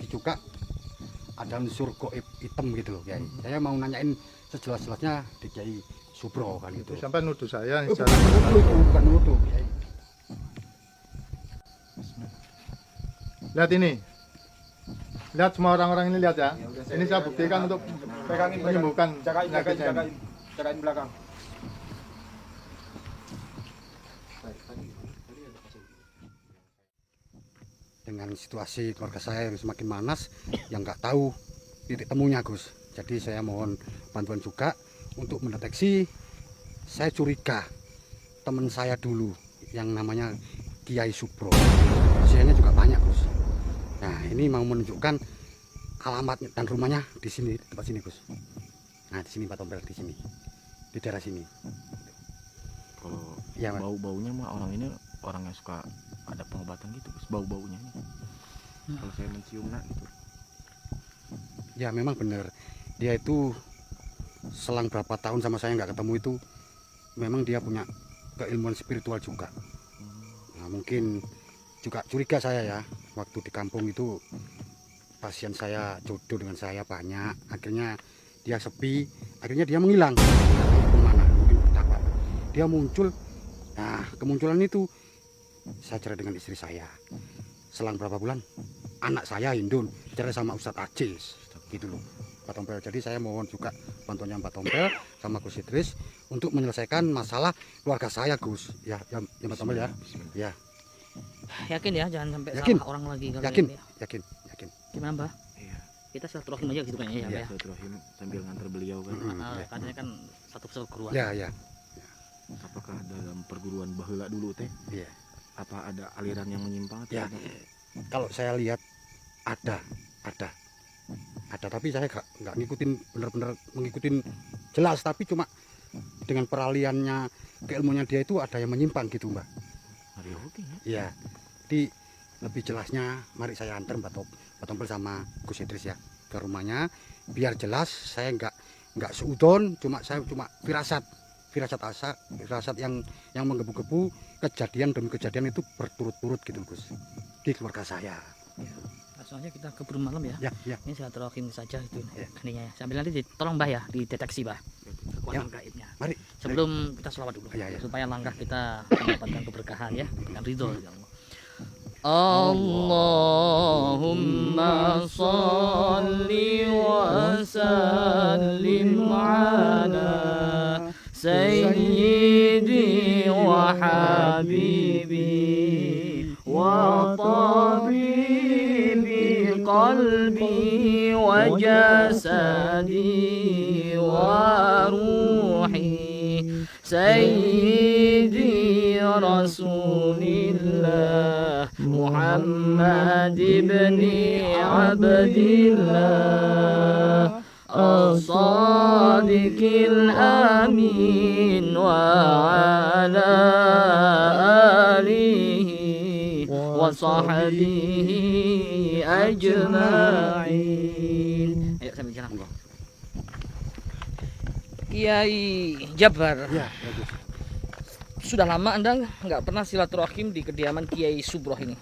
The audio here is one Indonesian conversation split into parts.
juga ada unsur goib hitam gitu loh Kiai. Saya mau nanyain sejelas-jelasnya di Kiai Subro kan gitu. Sampai nuduh saya Bukan nuduh Kiai. Lihat ini. Lihat semua orang-orang ini lihat ya. Ini saya buktikan untuk menyembuhkan penyakitnya ini. Jagain belakang. Dengan situasi keluarga saya yang semakin manas, yang nggak tahu titik temunya Gus. Jadi saya mohon bantuan juga untuk mendeteksi. Saya curiga teman saya dulu yang namanya Kiai Subro. Usianya juga banyak Gus. Nah ini mau menunjukkan alamatnya dan rumahnya di sini, tempat sini Gus. Nah di sini Pak Tompel, di sini, di daerah sini. Kalau Ya, Pak. bau-baunya mah orang ini orang yang suka ada pengobatan gitu, Gus. Bau-baunya nih. Kalau saya mencium gitu. Ya memang benar. Dia itu selang berapa tahun sama saya nggak ketemu itu, memang dia punya keilmuan spiritual juga. Nah, mungkin juga curiga saya ya, waktu di kampung itu pasien saya jodoh dengan saya banyak, akhirnya dia sepi, akhirnya dia menghilang. Kemana? Mungkin betapa. Dia muncul. Nah kemunculan itu saya cerai dengan istri saya. Selang berapa bulan anak saya Indun cerai sama Ustadz Ajis gitu loh Pak Tompel. Jadi saya mohon juga bantuannya Pak Tompel sama Gus Idris untuk menyelesaikan masalah keluarga saya Gus. Ya Pak Tompel ya. Ya. Yakin ya, jangan sampai Yakin. salah orang lagi kalau Yakin. ini ya. Yakin. Gimana Mbah? Iya. Kita silaturahim aja gitu kayaknya ya, Ya, Mbah ya. silaturahim sambil nganter beliau kan. Ya. Katanya kan satu perguruan. Ya. Apakah dalam perguruan baheula dulu teh? Iya. Apa ada aliran yang menyimpang atau Ya. ada? Kalau saya lihat ada, tapi saya nggak ngikutin bener-bener mengikutin jelas, tapi cuma dengan peraliannya keilmuannya dia itu ada yang menyimpang gitu Mbak. Hari oke ya. Iya. Jadi lebih jelasnya mari saya antar Pak Tompel sama Gus Idris ya ke rumahnya biar jelas. Saya nggak seudon, saya cuma firasat yang menggebu-gebu kejadian demi kejadian itu berturut-turut gitu Gus di keluarga saya. Langsung aja kita keburu malam ya. Ya. Ini silaturahim saja itu Ya. ininya ya. Sambil nanti tolong Mbah ya dideteksi Mbah kekuatan Ya. gaibnya. Mari. Sebelum kita selawat dulu Ya. supaya langkah kita mendapatkan keberkahan ya dengan ridho ya Allah. Allahumma salli wa sallim ala sayyidi wa habibi wa tabibi qalbi wa jasadi wa ruhi sayyidi rasulillah Muhammad ibn Abdillah الصادق الأمين وعلى آله وصحبه أجمعين. Ayo sambil jalan. Kiai Jabar, Ya, bagus. sudah lama Anda nggak pernah silaturahim di kediaman Kiai Subro ini?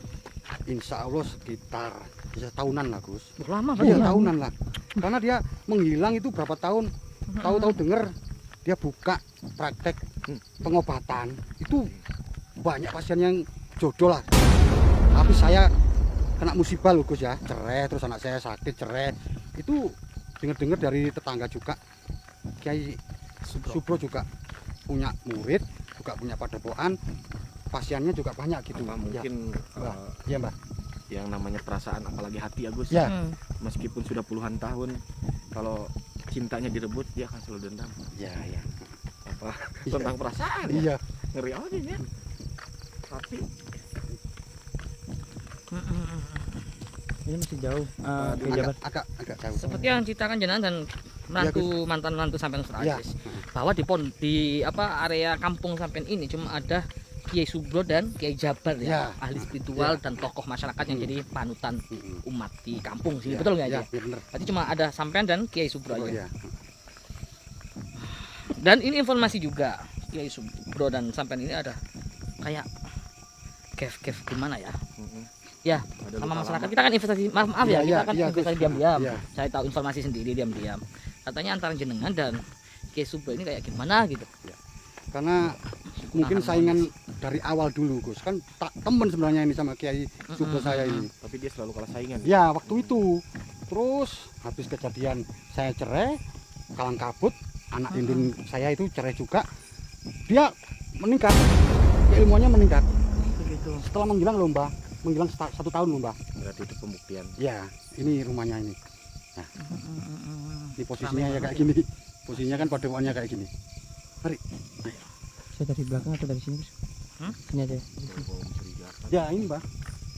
Insya Allah sekitar bisa tahunan lah Gus. Lama Iya kan? tahunan lah. Karena dia menghilang itu berapa tahun. Tahu-tahu dengar dia buka praktek pengobatan. Itu banyak pasien yang jodoh lah. Tapi saya kena musibah loh Gus ya. Cerai, terus anak saya sakit cerai. Itu dengar-dengar dari tetangga juga. Kiai Subro juga punya murid, juga punya padepokan. Pasiennya juga banyak gitu. Apa mungkin Ya Mbak. yang namanya perasaan apalagi hati Agus Ya. meskipun sudah puluhan tahun kalau cintanya direbut dia akan selalu dendam Ya. apa Iya. tentang perasaan ya? Iya. Ngeri aja ya tapi Ini masih jauh. Agak jauh. Seperti yang ceritakan jenengan dan mantan menantu sampean Ustaz Ya. Aziz, bahwa di area kampung sampean ini cuma ada Kiai Subro dan Kiai Jabar ya, Ya. ahli spiritual dan tokoh masyarakat yang jadi panutan umat di kampung sini, betul nggak Ya, ya? benar. Berarti cuma ada sampean dan Kiai Subro Oh, aja. ya. Dan ini informasi juga Kiai Subro dan sampean ini ada kayak cave gimana ya? Ya, Ada sama luka masyarakat lama. kita kan investasi, maaf ya, Iya, kita kan iya, investasi Gus. diam-diam. Iya. Saya tahu informasi sendiri diam-diam. Katanya antara jenengan dan Kiai Subro ini kayak gimana gitu. Karena mungkin saingan dari awal dulu Gus, kan tak temen sebenarnya ini sama Kiai Subro saya ini. Tapi dia selalu kalah saingan. Ya waktu itu, terus habis kejadian saya cerai, kalang kabut, anak indun saya itu cerai juga, dia meningkat, ilmunya meningkat. Begitu. Setelah menghilang lomba, menghilang 1 tahun lomba. Berarti itu pembuktian. Ya, ini rumahnya ini. Ini posisinya Rame ya banget kayak gini. Posisinya kan padewannya kayak gini. Mari. Saya dari belakang atau dari sini, Gus? Sini aja. Bau mencurigakan. Ya ini Mbak.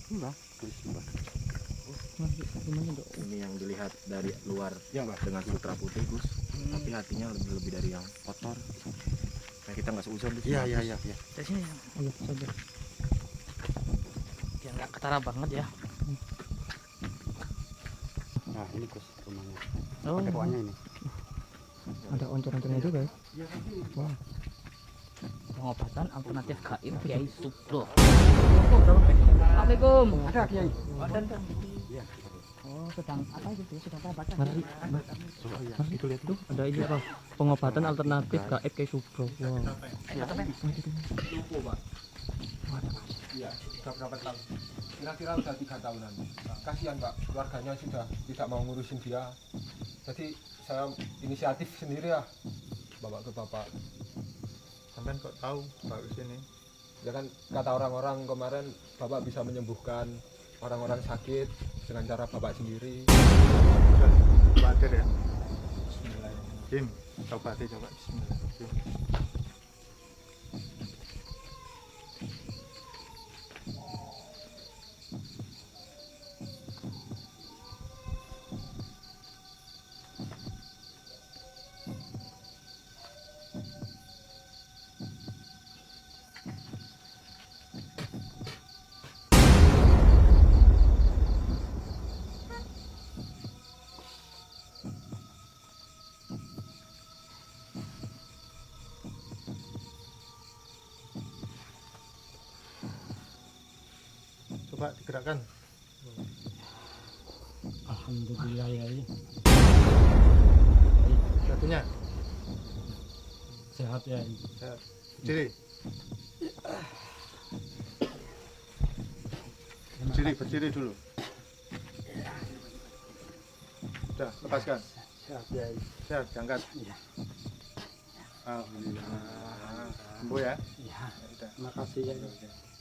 Ini Mbak. Ini, Mbak. Rumahnya dok. Ini yang dilihat dari luar Ya Mbak. dengan sutra putih Gus, tapi hatinya lebih dari yang kotor. Nah, kita nggak seuzon Gus. Iya iya iya. Ya. Dari sini Ayo saja. ya nggak ketara banget ya. Nah ini Gus rumahnya. Oh, Padewannya ini. Ada oncor-oncornya juga ya. Wah. pengobatan alternatif gaib Kiai Subro. Assalamualaikum. Ada Kiai. Iya. Oh, sedang apa itu? Sedang apa? Mari. Mari itu lihat tuh. Ada ini apa? Pengobatan alternatif gaib Kiai Subro. Wow. Iya, sudah berapa tahun? Kira-kira udah 3 tahunan. Kasihan Pak, keluarganya sudah tidak mau ngurusin dia. Jadi saya inisiatif sendiri ya, bawa ke Bapak. Sampai kok tahu Pak kesini? Ya kan kata orang-orang kemarin Bapak bisa menyembuhkan orang-orang sakit dengan cara Bapak sendiri. Khawatir ya. Bismillahirrahmanirrahim. Coba Bismillahirrahmanirrahim. Coba digerakkan. Alhamdulillah ya. Satunya. Sehat ya. Sehat. Berdiri. Berdiri dulu. Sudah, lepaskan. Sehat ya. Sehat, diangkat. Alhamdulillah. Sembuh ya? Iya. Udah. Makasih ya.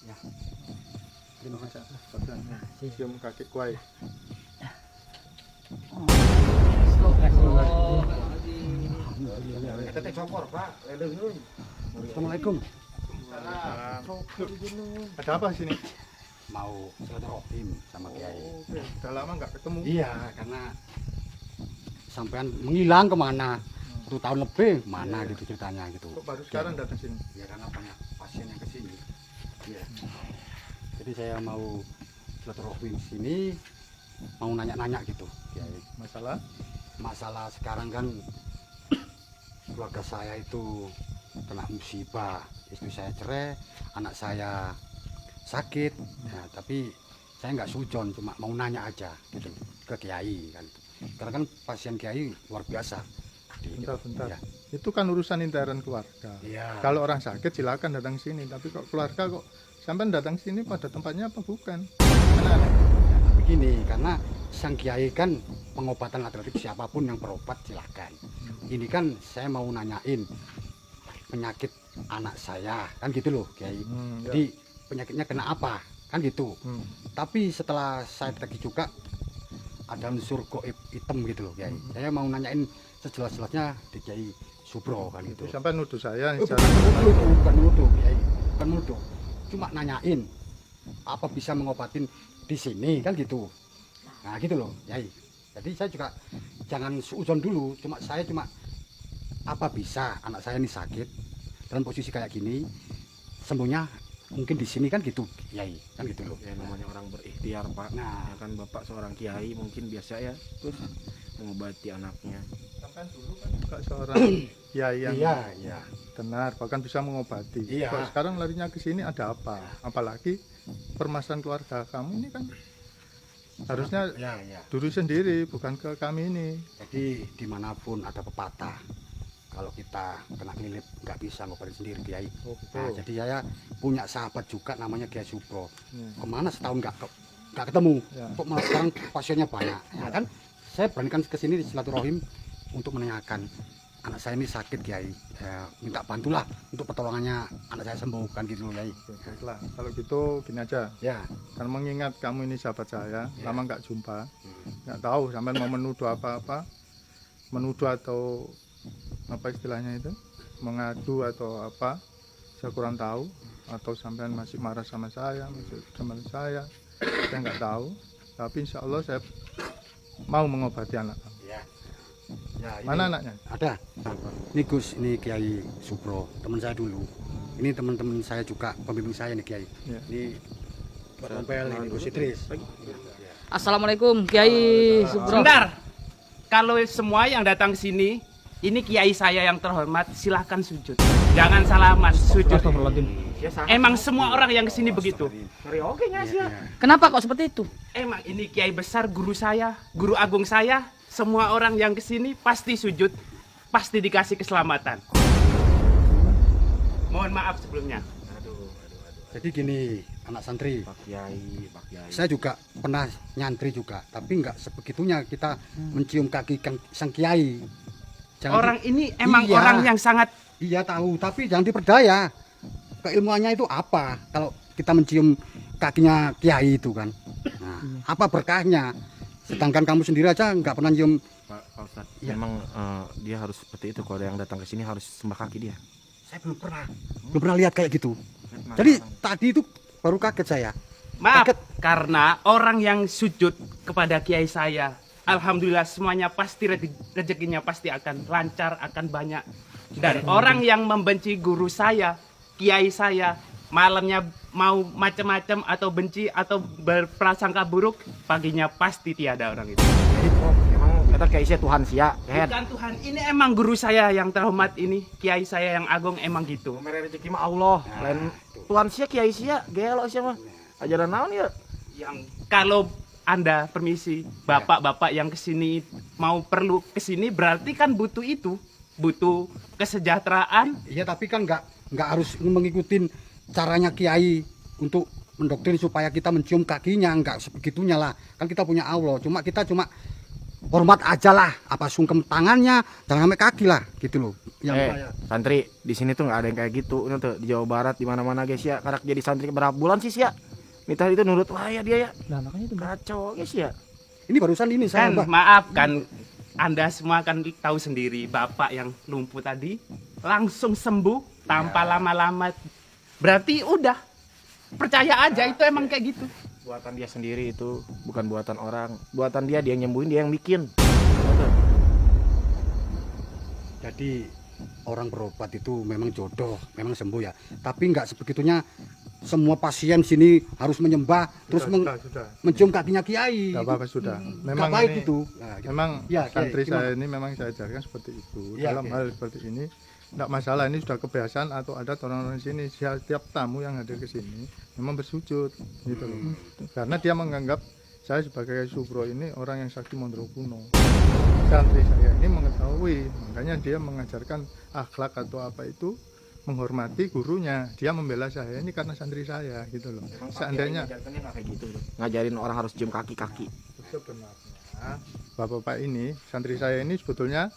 Ya. Terima kasih. Cium kaki kuai. Kita cokor Pak, Assalamualaikum. Ada apa sini? Mau silaturahim sama Kiai. Oke, udah lama nggak ketemu. Iya, karena sampean menghilang kemana? 1 tahun lebih, mana gitu ceritanya gitu. Kok baru sekarang datang sini? Ya karena banyak pasien yang kesini. Iya. Jadi saya mau silaturahim sini, mau nanya-nanya gitu, Kiai. Masalah? Masalah sekarang kan keluarga saya itu kena musibah, istri saya cerai, anak saya sakit, ya, tapi saya nggak sujon, cuma mau nanya aja gitu ke Kiai kan. Karena kan pasien Kiai luar biasa. Bentar. Ya. Itu kan urusan intern keluarga. Iya. Kalau orang sakit silakan datang sini, tapi kok keluarga kok sampai datang sini pada tempatnya apa bukan? Aneh-aneh. Ya, begini, karena sang Kiai kan pengobatan alternatif siapapun yang berobat silakan. Ini kan saya mau nanyain penyakit anak saya, kan gitu loh Kiai. Ya. Jadi penyakitnya kena apa, kan gitu. Hmm. Tapi setelah saya deteksi juga ada unsur goib hitam gitu loh Kiai. Saya mau nanyain sejelas-jelasnya di Kiai Subro kan gitu. Itu sampai nuduh saya. Bukan nuduh Kiai, bukan nuduh. Cuma nanyain apa bisa mengobatin di sini kan gitu. Nah gitu loh Kiai. Jadi saya juga jangan suuzon dulu. Saya cuma apa bisa anak saya ini sakit dalam posisi kayak gini, sembuhnya mungkin di sini kan gitu Kiai, kan gitu loh. Ya namanya orang berikhtiar Pak. Nah. Ya kan Bapak seorang kiai mungkin biasa ya terus mengobati anaknya. Sampai dulu kan juga seorang kiai yang Iya. benar, bahkan bisa mengobati. Iya. Kok sekarang larinya ke sini ada apa? Apalagi permasalahan keluarga kamu ini kan harusnya Ya, ya. diri sendiri, bukan ke kami ini. Jadi dimanapun ada pepatah, kalau kita kena kelilip nggak bisa ngobatin sendiri Kiai. Oh, Nah, jadi saya punya sahabat juga namanya Kiai Supro. Ya. Kemana setahun nggak ketemu, Ya. kok malah sekarang pasiennya banyak. Ya kan, saya beranikan kesini di silaturahim untuk menanyakan anak saya ini sakit Kiai. Ya, minta bantulah untuk pertolongannya anak saya sembuh kan gitu loh Kiai. Oke, baiklah. Kalau gitu gini aja. Ya, Kan mengingat kamu ini sahabat saya, lama nggak jumpa, nggak tahu sampai mau menuduh apa-apa, menuduh atau apa istilahnya itu, mengadu atau apa, saya kurang tahu. Atau sampean masih marah sama saya, masih sama saya nggak tahu. Tapi insya Allah saya mau mengobati anak kamu. ya. Ya, ini Mana anaknya? ada. Ini Gus, ini Kiai Supro, teman saya dulu. Ini teman-teman saya juga, pembimbing saya nih Kiai. Ya. Ini Pak Tompel, ini Gus Idris. Assalamualaikum Kiai Subro. Sebentar. Kalau semua yang datang ke sini, ini kiai saya yang terhormat, silahkan sujud. Jangan salaman, sujud. Astagfirullahaladzim. Emang semua orang yang ke sini begitu. Kenapa kok seperti itu? Emang ini kiai besar, guru saya, guru agung saya. Semua orang yang ke sini pasti sujud, pasti dikasih keselamatan. Mohon maaf sebelumnya. Jadi gini, anak santri, Pak Kiai, Pak Kiai. saya juga pernah nyantri juga, tapi nggak sebegitunya kita mencium kaki sang kiai. Orang ini emang Iya. orang yang sangat Iya tahu, tapi jangan diperdaya. Keilmuannya itu apa? Kalau kita mencium kakinya kiai itu kan, nah, apa berkahnya? Sedangkan kamu sendiri aja nggak pernah cium. Pak Ustadz, Iya. memang dia harus seperti itu. Kalau ada yang datang ke sini harus sembah kaki dia. Saya belum pernah lihat kayak gitu. Jadi tadi itu baru kaget saya. maaf Kaget. karena orang yang sujud kepada kiai saya, alhamdulillah semuanya pasti rezekinya pasti akan lancar, akan banyak. Dan orang yang membenci guru saya, kiai saya, malamnya mau macam-macam atau benci atau berprasangka buruk, paginya pasti tiada orang itu. Emang kata Kiai saya Tuhan sia. Bukan Tuhan, ini emang guru saya yang terhormat ini, kiai saya yang agung emang gitu. Mere rezeki mah Allah. Lain Tuhan sia Kiai sia, gelo sia mah. Ajaran naon ya? Yang kalau Anda permisi, bapak-bapak yang kesini mau perlu kesini berarti kan butuh itu, butuh kesejahteraan. Iya tapi kan nggak harus mengikuti caranya kiai untuk mendoktrin supaya kita mencium kakinya, nggak sebegitunya lah. Kan kita punya Allah, kita cuma hormat aja lah, apa sungkem tangannya, jangan sampai kaki lah, gitu loh. Santri di sini tuh nggak ada yang kayak gitu. Ini tuh di Jawa Barat di mana-mana guys ya. Karak jadi santri berapa bulan sih ya? Minta itu nurut wah ya dia ya. Nah makanya itu Kacau guys ya. Ini barusan ini saya Kan Mbak. maaf kan Anda semua kan tahu sendiri bapak yang lumpuh tadi langsung sembuh tanpa lama-lama. Berarti udah percaya aja itu emang kayak gitu. Buatan dia sendiri itu bukan buatan orang. Buatan dia yang nyembuhin, dia yang bikin. Jadi orang berobat itu memang jodoh, memang sembuh ya. Tapi nggak sebegitunya semua pasien sini harus menyembah terus Sudah. mencium kakinya kiai. Nggak apa-apa sudah. Nggak baik ini- itu. Nah, gitu. Memang Ya, santri Kiai, saya ini memang saya ajarkan seperti itu. Ya, Dalam Kiai. hal seperti ini tidak masalah, ini sudah kebiasaan atau ada orang-orang di sini. Setiap tamu yang hadir ke sini memang bersujud gitu loh. Karena dia menganggap saya sebagai Subro ini orang yang sakti Mondro Kuno. Santri saya ini mengetahui, makanya dia mengajarkan akhlak atau apa itu, menghormati gurunya. Dia membela saya ini karena santri saya gitu loh. Seandainya ngajarinnya nggak kayak gitu. Ngajarin orang harus cium kaki-kaki. sebenarnya bapak-bapak ini, santri saya ini sebetulnya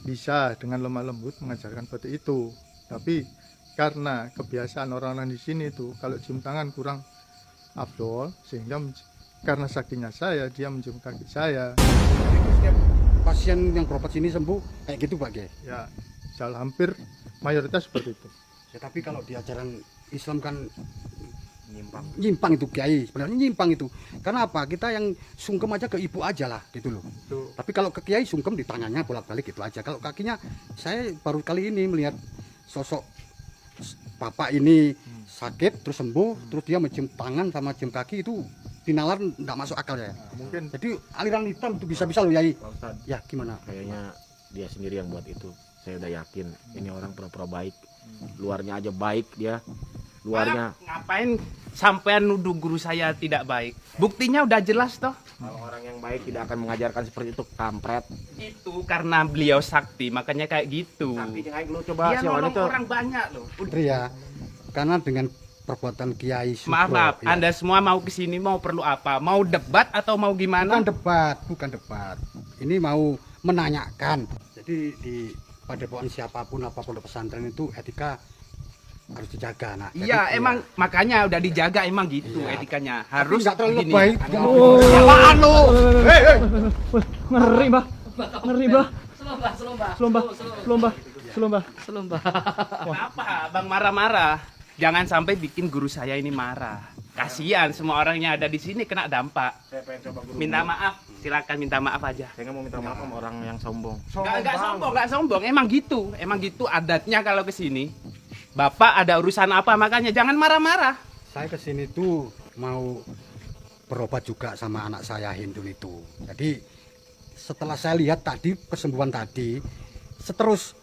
bisa dengan lemah lembut mengajarkan seperti itu. Tapi karena kebiasaan orang-orang di sini itu kalau cium tangan kurang afdol, sehingga karena saktinya saya, dia mencium kaki saya. Setiap pasien yang berobat sini sembuh kayak gitu Pak Kiai. Ya, hampir mayoritas seperti itu. Ya, tapi kalau di ajaran Islam kan Nyimpang. nyimpang itu Kiai, sebenarnya nyimpang itu. Karena apa? Kita yang sungkem aja ke ibu aja lah gitu loh. Tapi kalau ke Kiai sungkem di tangannya bolak-balik itu aja. Kalau kakinya saya baru kali ini melihat sosok bapak ini sakit terus sembuh, terus dia mencium tangan sama cium kaki itu dinalar enggak masuk akal ya. Mungkin Jadi aliran hitam itu bisa-bisa loh Yai. Pak Ustadz, Ya gimana? kayaknya dia sendiri yang buat itu. Saya udah yakin ini orang pura-pura baik. Luarnya aja baik dia. luarnya. Ngapain sampean nuduh guru saya tidak baik? Buktinya udah jelas toh. Kalau orang yang baik tidak akan mengajarkan seperti itu, kampret. Itu karena beliau sakti, makanya kayak gitu. Tapi jangan lu coba Dia siapa nolong itu. orang banyak loh. Putri ya, karena dengan perbuatan Kiai Subro. Maaf, ya. Anda semua mau kesini mau perlu apa? Mau debat atau mau gimana? Bukan debat. Ini mau menanyakan. Jadi di padepokan siapapun apapun pesantren itu etika harus dijaga. Nah, Iya, jadi, emang makanya udah dijaga emang gitu Iya. etikanya. Tapi Harus nggak terlalu gini. lebay. Apaan lu? Ngeri, Mbah. Ngeri, Mbah. Selomba, selomba. Selomba. Selomba. Selomba. Selomba. Kenapa Bang marah-marah? Jangan sampai bikin guru saya ini marah. Kasihan semua orang yang ada di sini kena dampak. Saya pengen coba guru. Minta maaf, silakan minta maaf aja. Saya nggak mau minta maaf sama orang yang sombong. Enggak sombong, emang gitu adatnya kalau ke sini. Bapak ada urusan apa makanya jangan marah-marah. saya kesini tuh mau berobat juga sama anak saya Hindun itu. Jadi setelah saya lihat tadi kesembuhan tadi, seterus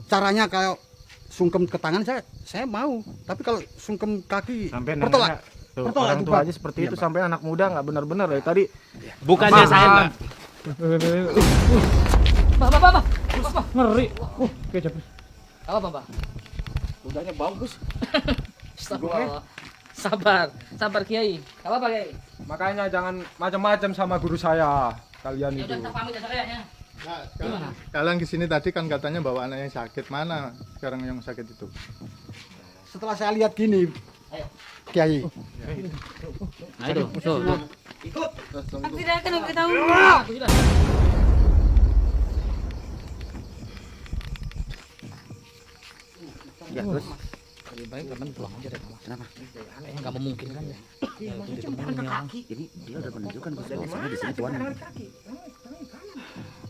caranya kayak sungkem ke tangan saya mau. Tapi kalau sungkem kaki Sampai bertolak. tuh, Bertolak orang itu, tua Pak. aja seperti Iya, itu Pak. sampai anak muda nggak benar-benar dari tadi. Bukannya saya enggak. Bapak. Ngeri. Oke, Jabir. Apa, Pak? Kudanya bagus. Astagfirullah. Sabar Kiai. Apa Pak Kiai? Makanya jangan macam-macam sama guru saya. Kalian Ya itu. udah kita pamit ya kayaknya. Nah, Gimana? kalian kesini tadi kan katanya bawa anak yang sakit. Mana sekarang yang sakit itu? Setelah saya lihat gini, Ayo. Kiai, Ayo, tuh. Aku tidak akan memberitahu. Aku sudah. Ya terus. Lebih baik teman pulang aja deh. Kenapa? Kayaknya nggak memungkinkan ya. Ini dia udah menunjukkan bahwasanya di sini tuan.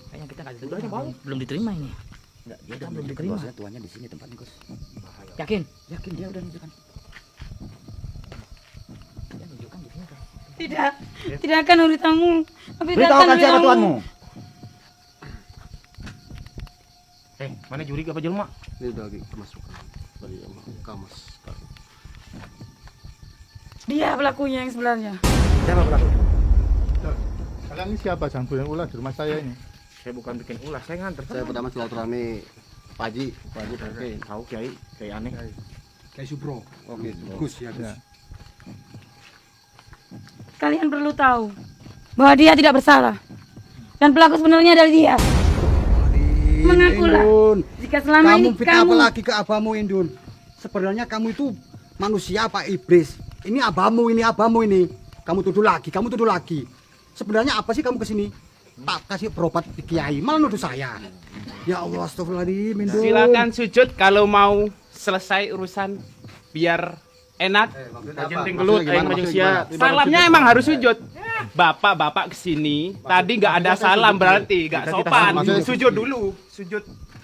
Kayaknya kita nggak diterima. Belum diterima ini. Enggak, dia udah menunjukkan bahwasanya tuannya di sini tempatnya, Gus. Yakin? Yakin dia udah menunjukkan. Dia nunjukkan di sini kan. Tidak akan memberitahu. Aku tidak akan Beritahukan siapa memberitahu. tuanmu. Mana juri apa jelma? Ini udah lagi kemasukan. Dari kamas. Dia pelakunya yang sebenarnya. Siapa pelaku? Kalian ini siapa Jangkul yang ulah di rumah saya ini? Saya bukan bikin ulah, saya nganter. Saya pertama silaturahmi Pak Haji. Oke, tahu kiai, kiai aneh. Kiai Subro. Oke. Gus ya, Gus. Ya. Kalian perlu tahu bahwa dia tidak bersalah. Dan pelaku sebenarnya adalah dia. Mengakulah. Indun, Jika selama kamu ini fitnah kamu apa lagi ke abamu Indun? Sebenarnya kamu itu manusia apa iblis? Ini abamu ini. Kamu tuduh lagi. Sebenarnya apa sih kamu kesini? Tak kasih berobat di Kiai, malah nuduh saya. Ya Allah, astagfirullahaladzim, Indun. Silakan sujud kalau mau selesai urusan biar enak. Jenting gelut, aing manusia. Salamnya emang harus sujud. Bapak kesini tadi nggak ada salam berarti nggak sopan.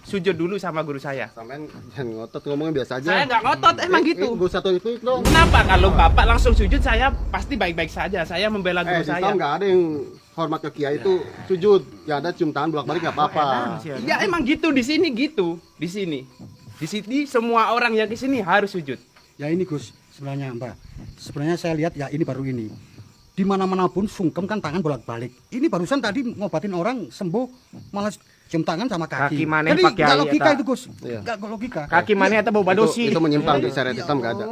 Sujud dulu sama guru saya. Sampean jangan ngotot ngomongnya biasa aja. Saya nggak ngotot emang gitu. Gue satu itu dong. Kenapa kalau bapak langsung sujud saya pasti baik-baik saja. Saya membela guru Di saya. Islam nggak ada yang hormat ke kiai itu sujud. Ya ada cium tangan bolak-balik nggak apa-apa. Ya emang gitu di sini gitu. Di sini semua orang yang ke sini harus sujud. Ya ini Gus, sebenarnya Mbak. Sebenarnya saya lihat ya ini baru ini. Di mana-mana pun sungkem kan tangan bolak-balik. Ini barusan tadi ngobatin orang sembuh malah cium tangan sama kaki. Kaki maneh Jadi pakai nggak air, logika eta. itu Gus. Iya. Nggak logika. Kaki mana eta bau badosi. Itu menyimpang di syariat Islam nggak ada.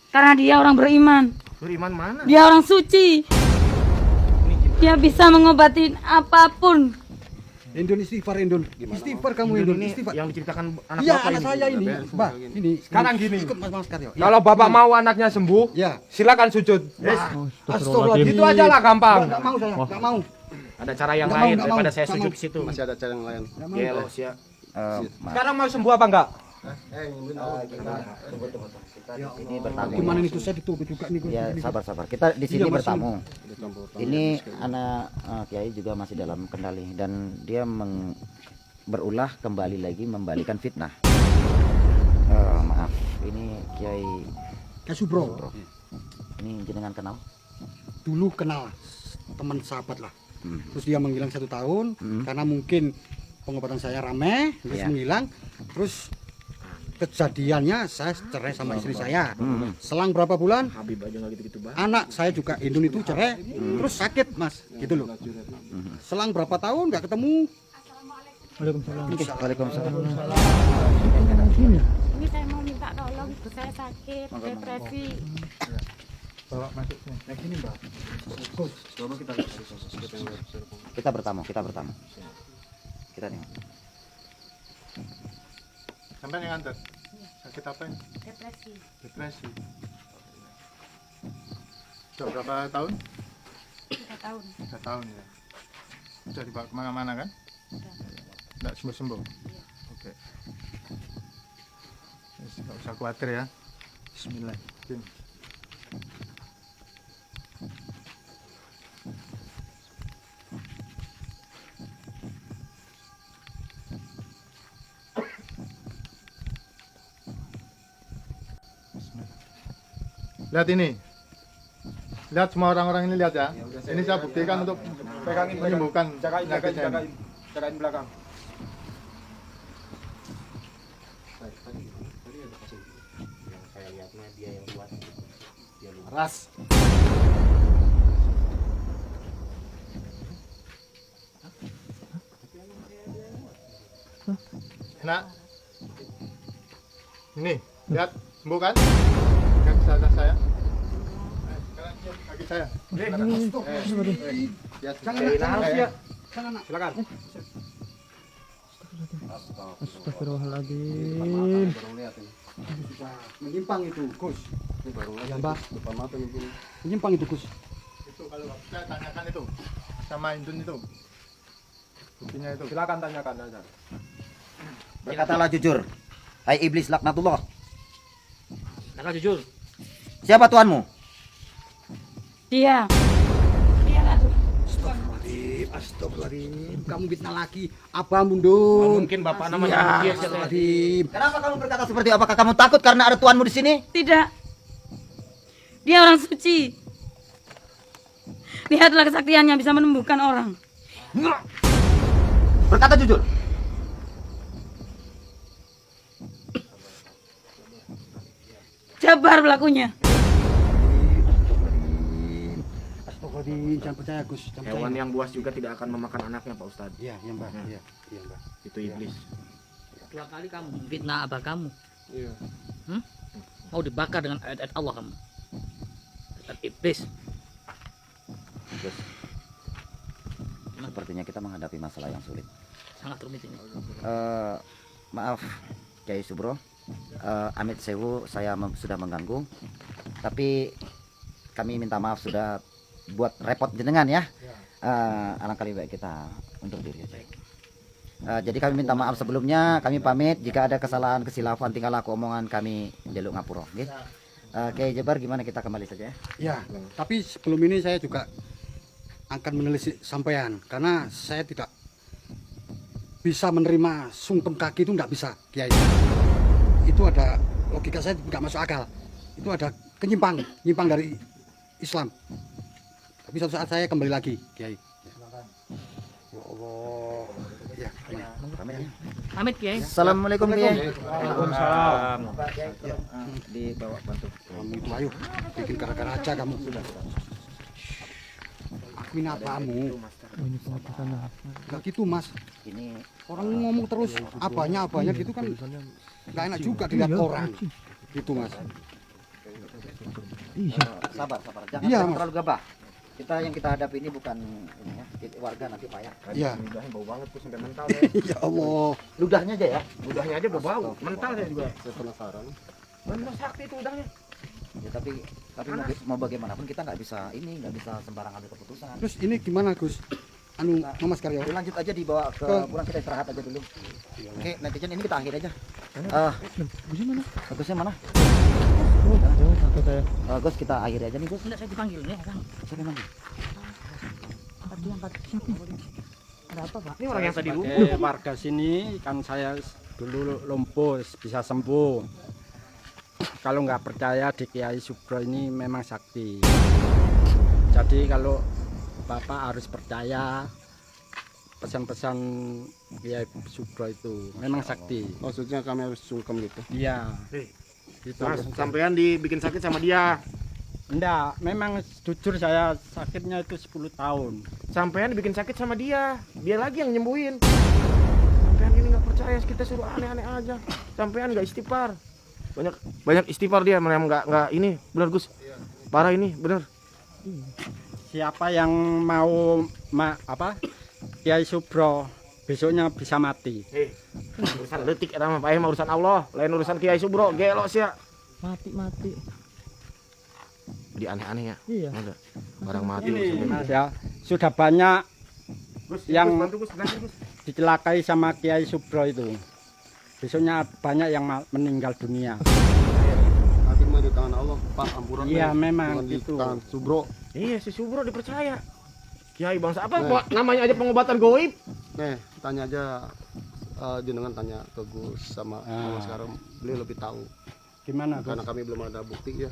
karena dia orang beriman. Beriman mana? Dia orang suci. Dia bisa mengobati apapun. Indun istighfar Indun. Istighfar kamu Indun. Ini Istighfar. yang diceritakan anak Iya bapak anak ini. saya ini, Mbak. Ini. Sekarang gini. Ikut Mas Karyo. Ya. Kalau bapak mau anaknya sembuh, Ya. silakan sujud. Astagfirullahaladzim. Itu aja lah gampang. Nggak mau saya, nggak mau. Ada cara yang Nggak lain mau, nggak daripada mau, saya nggak sujud mau. di situ. Masih ada cara yang lain. Nggak mau. Iya loh, sia. Sekarang mau sembuh apa enggak? Ini bertamu. Gimana nih Gus? Saya ditutup juga nih Gus. Ya, Ini. sabar. Kita di sini Iya, Mas. bertamu. Ini anak Kiai juga masih dalam kendali dan dia berulah kembali lagi membalikan fitnah. Maaf, ini Kiai Kiai Subro. ini jenengan kenal? Dulu kenal teman sahabat lah. Terus dia menghilang 1 tahun karena mungkin pengobatan saya rame terus Iya. menghilang. Terus kejadiannya saya cerai sama istri saya. Selang berapa bulan Habib aja nggak gitu-gitu bah. anak saya juga Indun itu cerai, terus sakit mas, gitu loh. Selang berapa tahun nggak ketemu. Waalaikumsalam. Ini saya mau minta tolong, ibu saya sakit, depresi. Bawa masuk sini. Kita bertamu. Kita nih. Sampai yang nganter. Sakit apa ini? Depresi. Depresi. Sudah berapa tahun? 3 tahun. 3 tahun ya. Sudah dibawa kemana-mana kan? Tidak sembuh-sembuh. Oke. Tidak usah khawatir ya. Bismillah. Sini. Lihat ini. Lihat semua orang-orang ini lihat ya. Ini saya buktikan untuk Pegangin, menyembuhkan jagain penyakitnya. jagain belakang. Ras. Enak. Ini, lihat, sembuh kan? Kaki saya. Kaki saya. Silakan. Astagfirullahaladzim. Menyimpang itu Gus. Ya mbak. Menyimpang itu Gus. Itu kalau saya tanyakan itu sama Indun itu. Buktinya itu. Silakan tanyakan aja. Berkatalah jujur. Hai iblis laknatullah. Nah, jujur. Siapa tuanmu? Dia. Dia Ratu. Astagfirullahaladzim. Kamu fitnah lagi. Abah Mundun. Mungkin bapak namanya dia. Astagfirullahaladzim. Kenapa kamu berkata seperti itu? Apakah kamu takut karena ada tuanmu di sini? Tidak. Dia orang suci. Lihatlah kesaktiannya bisa menembuhkan orang. Berkata jujur. Jabar pelakunya. Astagfirullahaladzim. Jangan percaya Gus. Jangan Hewan percaya. yang buas juga tidak akan memakan anaknya Pak Ustadz. Iya, iya mbak. Iya, iya mbak. Itu iblis. 2 kali kamu fitnah abah kamu. Iya. Mau dibakar dengan ayat-ayat Allah kamu. Ayat iblis. Gus, sepertinya kita menghadapi masalah yang sulit. Sangat rumit ini. Maaf Kiai Subro, Amit Sewu saya sudah mengganggu, tapi kami minta maaf sudah buat repot jenengan ya. Alangkah lebih baik kita undur diri aja. Jadi kami minta maaf sebelumnya, kami pamit jika ada kesalahan kesilafan tingkah laku omongan kami jaluk ngapura. Nggih. Kiai Jabar gimana kita kembali saja ya? Ya, tapi sebelum ini saya juga akan menelisik sampean karena saya tidak bisa menerima sungkem kaki itu nggak bisa, Kiai. Itu ada logika saya nggak masuk akal. Itu ada nyimpang dari Islam. Tapi suatu saat saya kembali lagi, Kiai. Ya Allah. Ya, Pamit Kiai. Assalamualaikum Kiai. Waalaikumsalam. Dibawa bantu. kamu itu ayo bikin gara-gara aja kamu. Akuin apamu. Nggak gitu Mas. Ini Orang ngomong terus apanya gitu kan nggak enak juga dilihat orang. Gitu Mas. sabar. Jangan Iya, jangan Mas. terlalu gabah. Yang kita hadapi ini bukan ini ya, warga nanti payah. Iya. Ludahnya bau banget tuh sampai mental ya. Ya Allah. Ludahnya aja ya. Ludahnya aja bau, mental saya juga. Saya penasaran. Bener sakti itu udahnya. Ya, tapi mau bagaimanapun kita nggak bisa sembarangan ambil keputusan. Terus ini gimana Gus? Anu Mas Karyo. Lanjut aja dibawa ke pulang, kita istirahat aja dulu. Oke, netizen ini kita akhir aja. Bagusnya mana? Gus, kita akhiri aja nih Gus. Enggak, saya dipanggil nih, Kang. Siapa yang manggil? Ada apa, Pak? Ini orang yang tadi lumpuh. Sebagai warga sini kan saya dulu lumpuh bisa sembuh. Kalau nggak percaya di Kiai Subro ini memang sakti. Jadi kalau Bapak harus percaya pesan-pesan Kiai Subro itu memang sakti. Maksudnya kami harus sungkem gitu. Iya. Mas, sampean dibikin sakit sama dia. Enggak, memang jujur saya sakitnya itu 10 tahun. Sampean dibikin sakit sama dia. Dia lagi yang nyembuhin. Sampean ini nggak percaya, kita suruh aneh-aneh aja. Sampean nggak istighfar. Banyak istighfar dia, memang nggak ini. Benar Gus. Parah ini, benar. Siapa yang mau Kiai Subro besoknya bisa mati. Urusan detik eta mah paeh mah urusan Allah, lain urusan Kiai Subro, gelo sia. Mati. Di aneh-aneh ya. Iya. Ada orang mati. Ini Mas ya, sudah banyak yang dicelakai sama Kiai Subro itu. Besoknya banyak yang meninggal dunia. Hati mah di tangan Allah, Pak, ampuran. Iya, memang di gitu. tangan Subro. Iya, si Subro dipercaya. Kiai bangsa apa? Namanya aja pengobatan goib. Nih, tanya aja jenengan tanya ke Gus sama Mas Karom, beliau lebih tahu. Gimana, Gus? Karena kami belum ada bukti ya.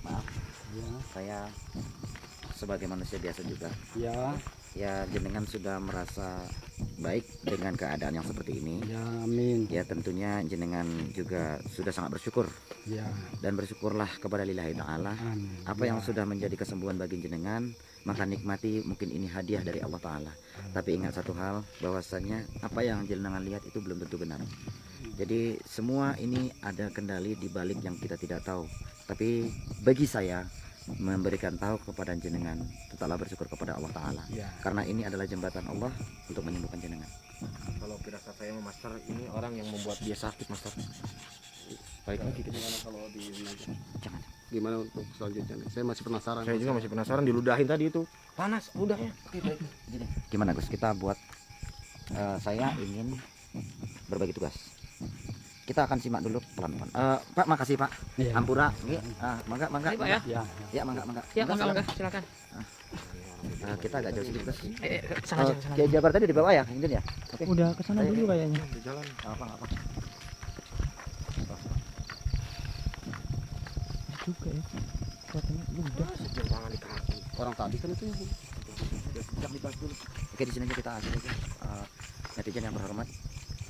Maaf, saya sebagai manusia biasa juga. Ya, Ya jenengan sudah merasa baik dengan keadaan yang seperti ini. ya, amin. Ya tentunya jenengan juga sudah sangat bersyukur. Ya, Dan bersyukurlah kepada lillahi ta'ala. amin. Apa yang sudah menjadi kesembuhan bagi jenengan, maka nikmati, mungkin ini hadiah dari Allah Ta'ala. Tapi ingat satu hal, bahwasannya apa yang jenengan lihat itu belum tentu benar. Jadi semua ini ada kendali di balik yang kita tidak tahu. Tapi bagi saya, memberikan tahu kepada jenengan, tetaplah bersyukur kepada Allah Ta'ala. Ya. Karena ini adalah jembatan Allah untuk menyembuhkan jenengan. Kalau firasat saya sama Master, ini orang yang membuat dia sakit, Master. Baik lagi kita. Kalau di Jangan. gimana untuk selanjutnya nih? Saya masih penasaran. Saya juga masih penasaran, diludahin tadi itu. Panas ludahnya. Gimana Gus? Kita buat, saya ingin berbagi tugas. Kita akan simak dulu pelan-pelan. Pak, makasih Pak. Iya. Ampura, mangga. Ini, Pak, ya. Ya, Ya, mangga. Ya, mangga, silakan. Kita agak jauh sedikit Gus. Sana aja, sana. Kiai Jabar tadi di bawah ya, Indun ya? Oke. Udah kesana dulu kayaknya. Di jalan. Apa? Juga ya. Katanya udah. Sejam tangan di kaki. Orang tadi kan itu Yang dibahas dulu. Oke, di sini aja kita akhiri aja. Netizen yang berhormat,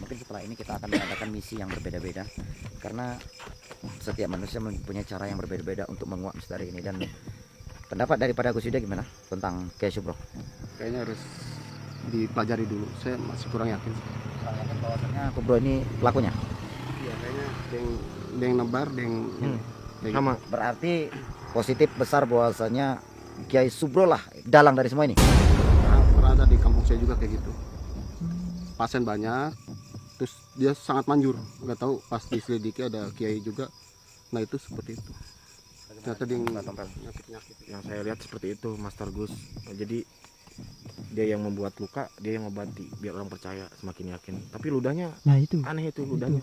mungkin setelah ini kita akan mengadakan misi yang berbeda-beda, karena setiap manusia mempunyai cara yang berbeda-beda untuk menguak misteri ini. Dan pendapat daripada Gus Yuda gimana tentang Kiai Subro? kayaknya harus dipelajari dulu. Saya masih kurang yakin. Bahwasannya Kubro ini pelakunya. Iya, kayaknya deng nebar, kayak gitu. Sama. Berarti positif besar bahwasanya Kiai Subro lah dalang dari semua ini. Pernah ada di kampung saya juga kayak gitu. Pasien banyak, terus dia sangat manjur. Nggak tahu pas diselidiki ada kiai juga. Nah itu seperti itu. Ternyata dia nyakit-nyakit. Yang saya lihat seperti itu, Master Gus. Jadi dia yang membuat luka, dia yang ngobati biar orang percaya, semakin yakin. Tapi ludahnya Nah itu. aneh itu ludahnya.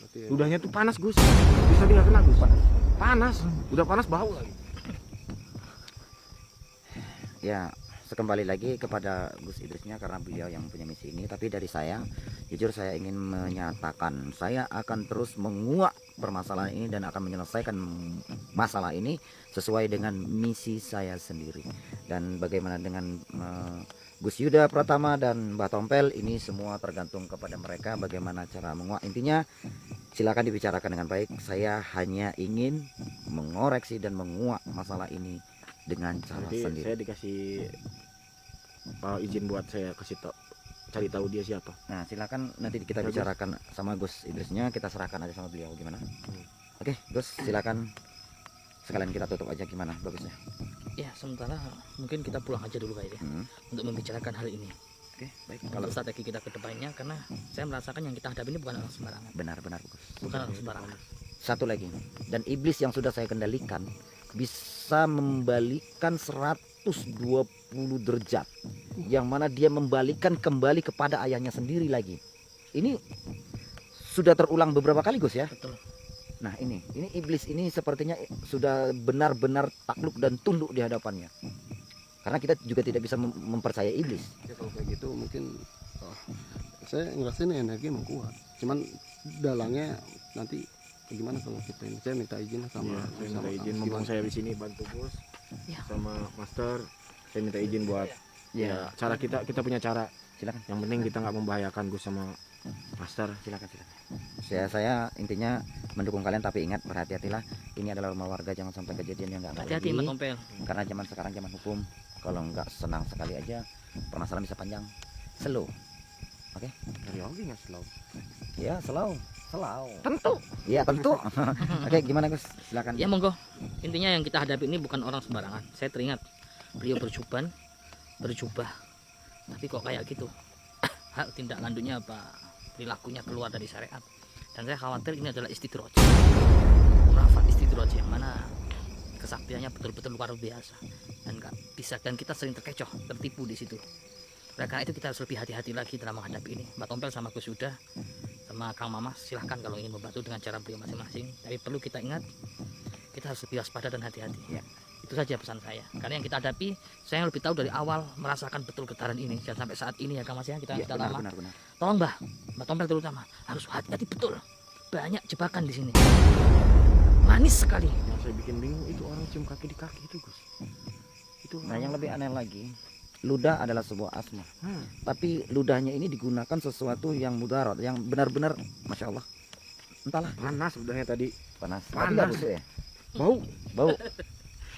Berarti ya, Ludahnya tuh panas Gus. Bisa dia nggak kena Gus? Panas. Udah panas bau lagi. Ya, sekembali lagi kepada Gus Idrisnya karena beliau yang punya misi ini. Tapi dari saya, jujur saya ingin menyatakan saya akan terus menguak permasalahan ini dan akan menyelesaikan masalah ini sesuai dengan misi saya sendiri. Dan bagaimana dengan Gus Yuda Pratama dan Mbah Tompel, ini semua tergantung kepada mereka bagaimana cara menguak. Intinya silakan dibicarakan dengan baik. Saya hanya ingin mengoreksi dan menguak masalah ini dengan cara Jadi sendiri. saya dikasih izin buat saya kasih tahu, cari tahu dia siapa. Nah, silakan nanti kita Bagus. bicarakan sama Gus Idrisnya, kita serahkan aja sama beliau gimana. Oke, Gus, silakan sekalian kita tutup aja gimana bagusnya. Ya, sementara mungkin kita pulang aja dulu kayaknya untuk membicarakan hal ini. Oke, baik. Kalau strategi kita ke depannya, karena saya merasakan yang kita hadapi ini bukan orang sembarangan. Benar-benar Gus. Bukan orang sembarangan. Satu lagi, dan iblis yang sudah saya kendalikan bisa membalikan 120 derajat, yang mana dia membalikan kembali kepada ayahnya sendiri lagi. Ini sudah terulang beberapa kali Gus ya. Betul. Nah ini iblis ini sepertinya sudah benar-benar takluk dan tunduk di hadapannya. Karena kita juga tidak bisa mempercayai iblis. ya kalau kayak gitu mungkin saya ngerasain energi emang kuat. Cuman dalangnya nanti gimana kalau kita ini? Saya minta izin sama Saya minta izin, mumpung saya di sini bantu Bos Ya. sama Master. Saya minta izin buat ya cara kita punya cara Silakan. Yang penting kita nggak membahayakan Gus sama Master. Silakan. Saya intinya mendukung kalian, tapi ingat, berhati-hatilah. Ini adalah rumah warga, jangan sampai kejadian yang nggak Hati-hati Mbak Tompel. Karena zaman sekarang zaman hukum, kalau nggak senang sekali aja permasalahan bisa panjang. Slow. Oke? Dari Ogi nggak slow. Ya, slow. Tentu. Iya, tentu. Oke, gimana Gus? Silakan. Ya monggo. Intinya yang kita hadapi ini bukan orang sembarangan. Saya teringat beliau berjubah, tapi kok kayak gitu. Hal tindak lanjutnya apa, perilakunya keluar dari syariat. Dan saya khawatir ini adalah istidraj. Murafat istidraj yang mana kesaktiannya betul-betul luar biasa dan kita sering terkecoh, tertipu di situ. Oleh karena itu kita harus lebih hati-hati lagi dalam menghadapi ini. Mbak Tompel sama Gus Yuda sama Kang Mamas silahkan kalau ingin membantu dengan cara beliau masing-masing. Tapi perlu kita ingat, kita harus lebih waspada dan hati-hati. Ya, itu saja pesan saya. Karena yang kita hadapi, saya yang lebih tahu dari awal merasakan betul getaran ini. Dan sampai saat ini ya Kang Mas ya, kita sudah lama. Benar. Tolong Mbak Tompel terutama harus hati-hati betul. Banyak jebakan di sini. Manis sekali. Yang saya bikin bingung itu orang cium kaki di kaki itu Gus. Itu Nah, yang lebih aneh lagi, ludah adalah sebuah asma. Tapi ludahnya ini digunakan sesuatu yang mudarat, yang benar-benar, masya Allah. Entahlah, panas udahnya tadi. panas. Tapi Panas. nggak busuk ya? Bau.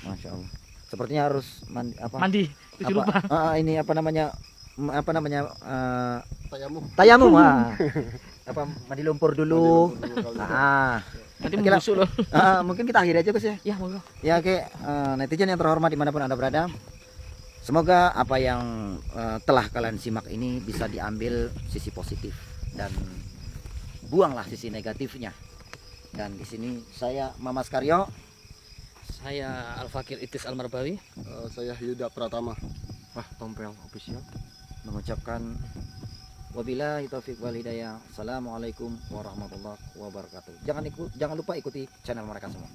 Masya Allah. Sepertinya harus Mandi. Tujuh lupa. Ini apa namanya? Tayamum. Mandi lumpur dulu. Nanti Oke lah. membusuk loh. Mungkin kita akhiri aja Gus ya. Ya monggo. Ya oke, netizen yang terhormat dimanapun Anda berada, semoga apa yang telah kalian simak ini bisa diambil sisi positif dan buanglah sisi negatifnya. Dan di sini saya Mamas Karyo, Saya Al-Fakir Itis Al-Marbawi. Saya Yuda Pratama. Wah, Tompel official. mengucapkan wabillahi taufiq wal hidayah. Assalamualaikum warahmatullahi wabarakatuh. Jangan lupa ikuti channel mereka semua.